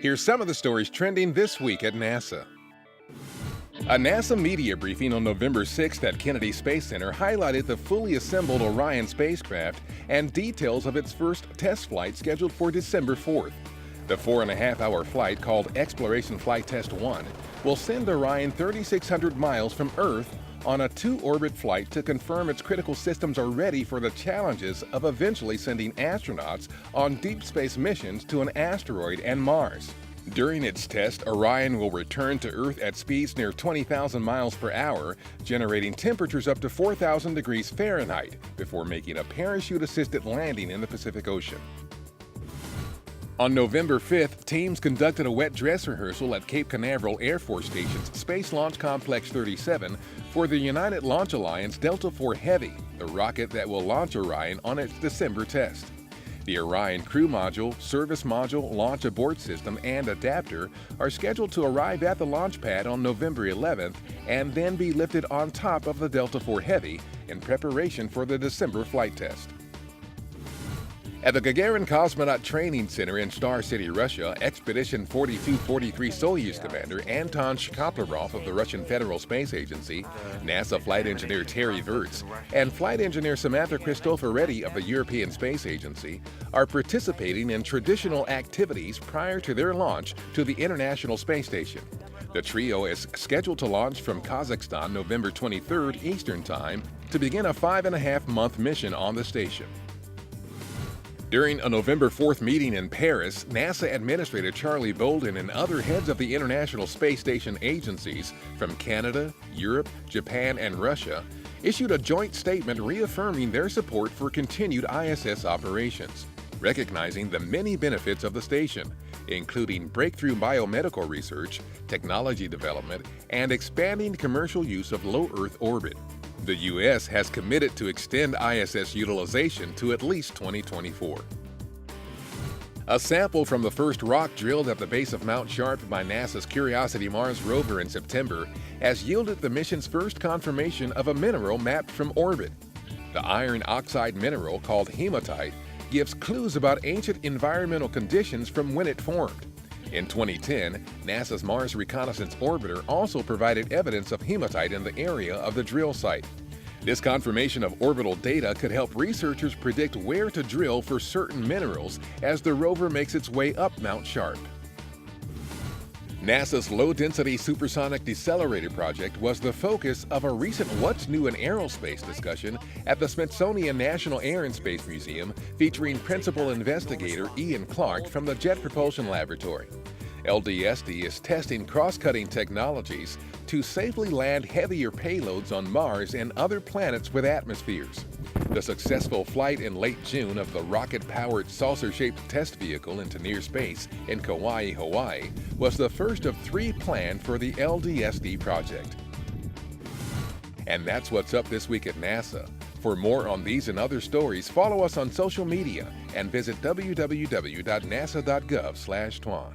Here's some of the stories trending this week at NASA. A NASA media briefing on November 6th at Kennedy Space Center highlighted the fully assembled Orion spacecraft and details of its first test flight scheduled for December 4th. The 4.5-hour flight, called Exploration Flight Test 1, will send Orion 3,600 miles from Earth on a two-orbit flight to confirm its critical systems are ready for the challenges of eventually sending astronauts on deep space missions to an asteroid and Mars. During its test, Orion will return to Earth at speeds near 20,000 miles per hour, generating temperatures up to 4,000 degrees Fahrenheit before making a parachute-assisted landing in the Pacific Ocean. On November 5th, teams conducted a wet dress rehearsal at Cape Canaveral Air Force Station's Space Launch Complex 37 for the United Launch Alliance Delta IV Heavy, the rocket that will launch Orion on its December test. The Orion crew module, service module, launch abort system, and adapter are scheduled to arrive at the launch pad on November 11th and then be lifted on top of the Delta IV Heavy in preparation for the December flight test. At the Gagarin Cosmonaut Training Center in Star City, Russia, Expedition 4243 Soyuz commander Anton Shkaplerov of the Russian Federal Space Agency, NASA flight engineer Terry Virts, and flight engineer Samantha Cristoforetti of the European Space Agency are participating in traditional activities prior to their launch to the International Space Station. The trio is scheduled to launch from Kazakhstan November 23rd Eastern Time to begin a 5.5-month mission on the station. During a November 4th meeting in Paris, NASA Administrator Charlie Bolden and other heads of the International Space Station agencies from Canada, Europe, Japan, and Russia issued a joint statement reaffirming their support for continued ISS operations, recognizing the many benefits of the station, including breakthrough biomedical research, technology development, and expanding commercial use of low Earth orbit. The U.S. has committed to extend ISS utilization to at least 2024. A sample from the first rock drilled at the base of Mount Sharp by NASA's Curiosity Mars rover in September has yielded the mission's first confirmation of a mineral mapped from orbit. The iron oxide mineral, called hematite, gives clues about ancient environmental conditions from when it formed. In 2010, NASA's Mars Reconnaissance Orbiter also provided evidence of hematite in the area of the drill site. This confirmation of orbital data could help researchers predict where to drill for certain minerals as the rover makes its way up Mount Sharp. NASA's Low-Density Supersonic Decelerator project was the focus of a recent What's New in Aerospace discussion at the Smithsonian National Air and Space Museum, featuring Principal Investigator Ian Clark from the Jet Propulsion Laboratory. LDSD is testing cross-cutting technologies to safely land heavier payloads on Mars and other planets with atmospheres. The successful flight in late June of the rocket-powered saucer-shaped test vehicle into near space in Kauai, Hawaii, was the first of 3 planned for the LDSD project. And that's what's up this week at NASA. For more on these and other stories, follow us on social media and visit www.nasa.gov/twan.